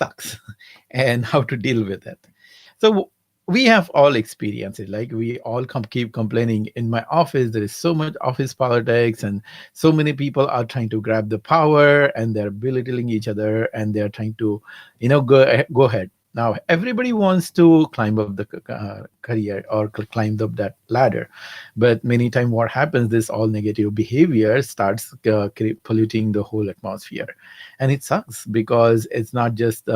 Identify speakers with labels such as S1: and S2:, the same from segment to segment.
S1: sucks and how to deal with it. So we have all experienced it. Like we all keep complaining. In my office, there is so much office politics, and so many people are trying to grab the power, and they're belittling each other, and they're trying to, go ahead. Now everybody wants to climb up the career or climb up that ladder, but many times what happens, this all negative behavior starts polluting the whole atmosphere, and it sucks because it's not just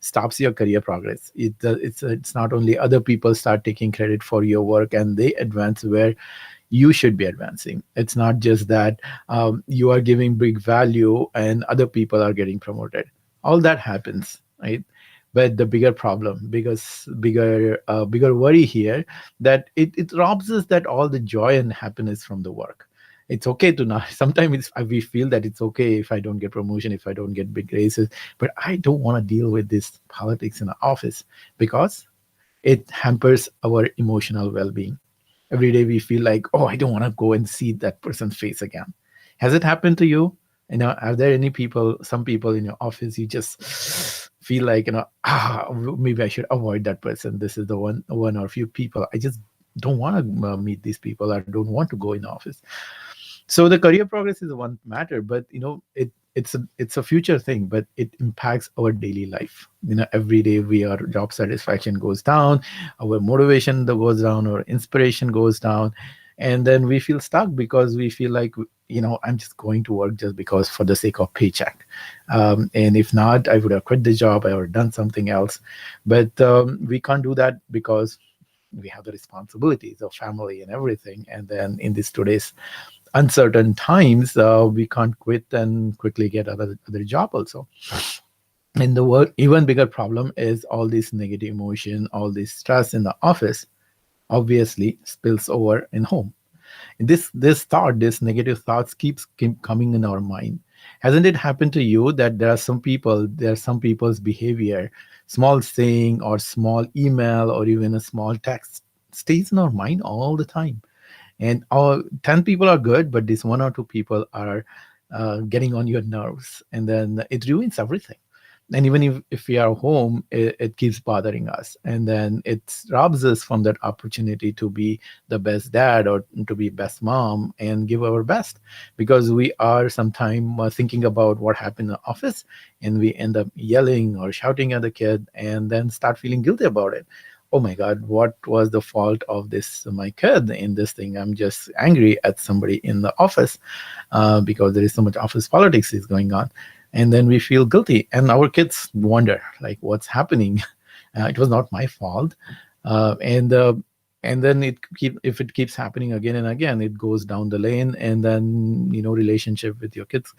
S1: stops your career progress. It's not only other people start taking credit for your work and they advance where you should be advancing. It's not just that you are giving big value and other people are getting promoted. All that happens, right? But the bigger problem, bigger worry here, that it robs us that all the joy and happiness from the work. It's okay to not. Sometimes we feel that it's okay if I don't get promotion, if I don't get big raises, but I don't want to deal with this politics in the office because it hampers our emotional well-being. Every day we feel like, oh, I don't want to go and see that person's face again. Has it happened to you? Are there any people, some people in your office you just feel like, maybe I should avoid that person. This is the one or few people I just don't want to meet these people. I don't want to go in office. So the career progress is one matter, but it's a future thing, but it impacts our daily life. Every day our job satisfaction goes down, our motivation goes down, our inspiration goes down, and then we feel stuck because we feel like, I'm just going to work just because for the sake of paycheck. And if not, I would have quit the job, I would have done something else. But we can't do that because we have the responsibilities of family and everything. And then in this today's uncertain times, we can't quit and quickly get other job also. And the world, even bigger problem is all this negative emotion, all this stress in the office obviously spills over in home. This negative thoughts keep coming in our mind. Hasn't it happened to you that there are some people's behavior, small saying or small email or even a small text stays in our mind all the time, and all 10 people are good, but this one or two people are getting on your nerves, and then it ruins everything. And even if we are home, it keeps bothering us, and then it robs us from that opportunity to be the best dad or to be best mom and give our best, because we are sometime thinking about what happened in the office, and we end up yelling or shouting at the kid and then start feeling guilty about it. Oh my god, what was the fault of this my kid in this thing? I'm just angry at somebody in the office because there is so much office politics is going on, and then we feel guilty, and our kids wonder like what's happening. It was not my fault. And then if it keeps happening again and again, it goes down the lane, and then relationship with your kids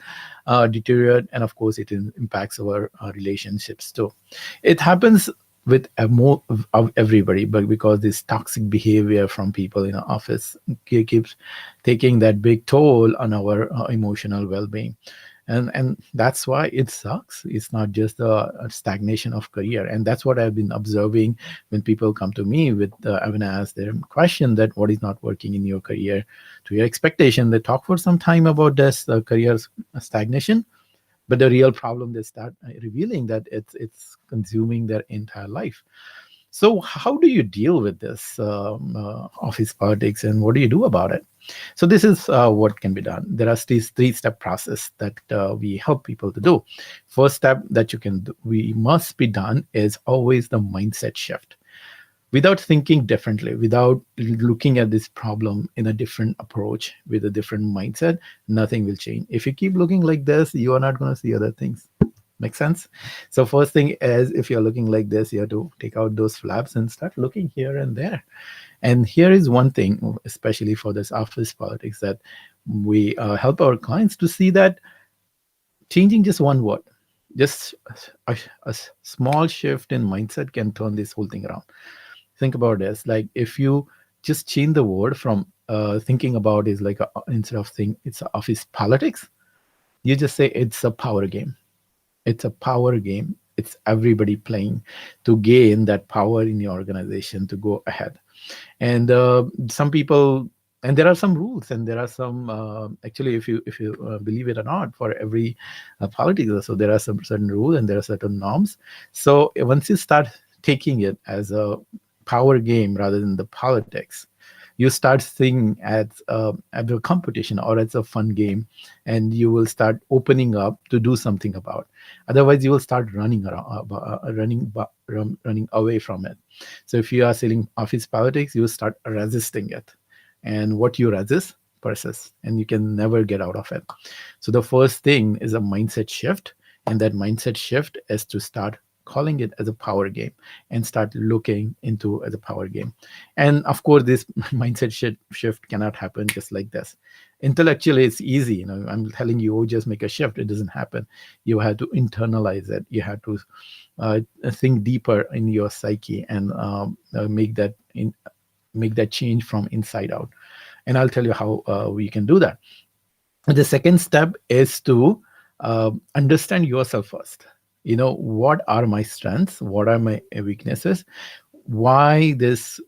S1: deteriorate, and of course it impacts our relationships too. It happens with more of everybody, but because this toxic behavior from people in the office keeps taking that big toll on our emotional well-being. And that's why it sucks. It's not just a stagnation of career, and that's what I've been observing when people come to me with when I ask their question that what is not working in your career to your expectation. They talk for some time about this career stagnation, but the real problem they start revealing that it's consuming their entire life. So how do you deal with this office politics, and what do you do about it? So this is what can be done. There are these three-step process that we help people to do. First step that we must be done is always the mindset shift. Without thinking differently, without looking at this problem in a different approach with a different mindset, nothing will change. If you keep looking like this, you are not going to see other things. Make sense? So first thing is, if you're looking like this, you have to take out those flaps and start looking here and there. And here is one thing, especially for this office politics, that we help our clients to see that changing just one word, just a small shift in mindset can turn this whole thing around. Think about this. Like if you just change the word from thinking about is like instead of think it's office politics, you just say it's a power game. It's a power game. It's everybody playing to gain that power in your organization to go ahead. And some people And there are some rules, and there are some actually, if you believe it or not, for every politics. So there are some certain rules and there are certain norms. So once you start taking it as a power game rather than the politics, you start seeing as a competition or as a fun game, and you will start opening up to do something about. Otherwise, you will start running around, running away from it. So if you are selling office politics, you start resisting it, and what you resist persists, and you can never get out of it. So the first thing is a mindset shift, and that mindset shift is to start calling it as a power game and start looking into as a power game. And of course, this mindset shift cannot happen just like this. Intellectually, it's easy. I'm telling you, oh, just make a shift. It doesn't happen. You have to internalize it. You have to think deeper in your psyche and make that change from inside out. And I'll tell you how we can do that. The second step is to understand yourself first. What are my strengths? What are my weaknesses? Why this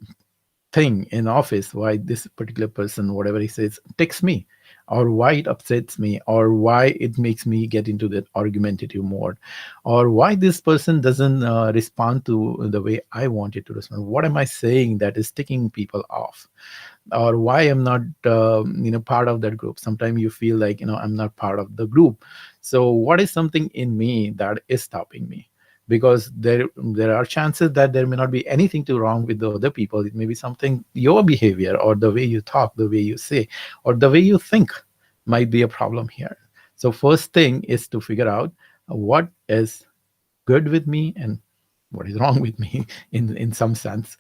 S1: thing in office, why this particular person, whatever he says, ticks me, or why it upsets me, or why it makes me get into that argumentative mode, or why this person doesn't respond to the way I want it to respond. What am I saying that is ticking people off? Or why I'm not part of that group? Sometimes you feel like I'm not part of the group. So what is something in me that is stopping me? Because there are chances that there may not be anything too wrong with the other people. It may be something, your behavior or the way you talk, the way you say, or the way you think might be a problem here. So first thing is to figure out what is good with me and what is wrong with me in some sense.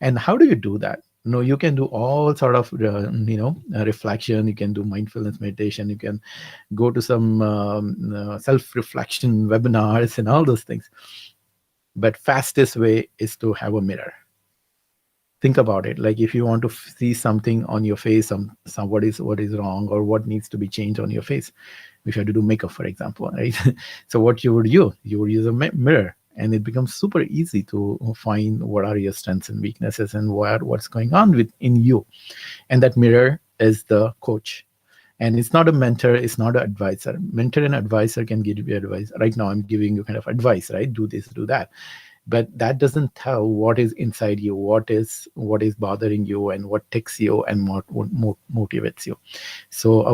S1: And how do you do that? No, you can do all sort of reflection. You can do mindfulness meditation. You can go to some self-reflection webinars and all those things. But fastest way is to have a mirror. Think about it. Like if you want to see something on your face, some what is wrong or what needs to be changed on your face. If you have to do makeup, for example, right? So what you would use a mirror, and it becomes super easy to find what are your strengths and weaknesses and what's going on within you. And that mirror is the coach. And it's not a mentor, it's not an advisor. Mentor and advisor can give you advice. Right now I'm giving you kind of advice, right? Do this, do that. But that doesn't tell what is inside you, what is bothering you, and what ticks you, and what motivates you. So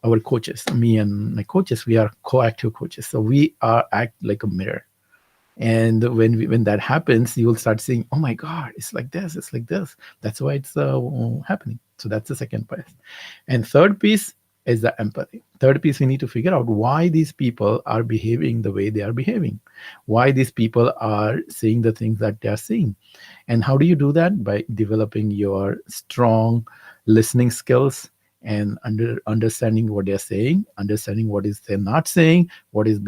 S1: our coaches, me and my coaches, we are co-active coaches. So we are act like a mirror. And when that happens, you will start seeing, oh my God, it's like this, it's like this. That's why it's happening. So that's the second piece. And third piece is the empathy. Third piece, we need to figure out why these people are behaving the way they are behaving, why these people are saying the things that they are saying. And how do you do that? By developing your strong listening skills and understanding what they're saying, understanding what is they're not saying, what is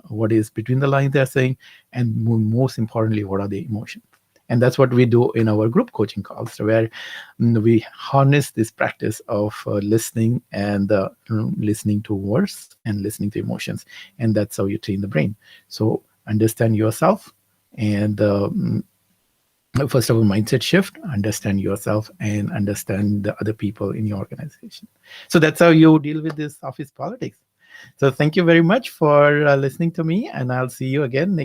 S1: what is between the lines they're saying, and most importantly, what are the emotions. And that's what we do in our group coaching calls, where we harness this practice of listening and listening to words and listening to emotions. And that's how you train the brain. So understand yourself, and first of all, mindset shift, understand yourself and understand the other people in your organization. So that's how you deal with this office politics. So thank you very much for listening to me, and I'll see you again next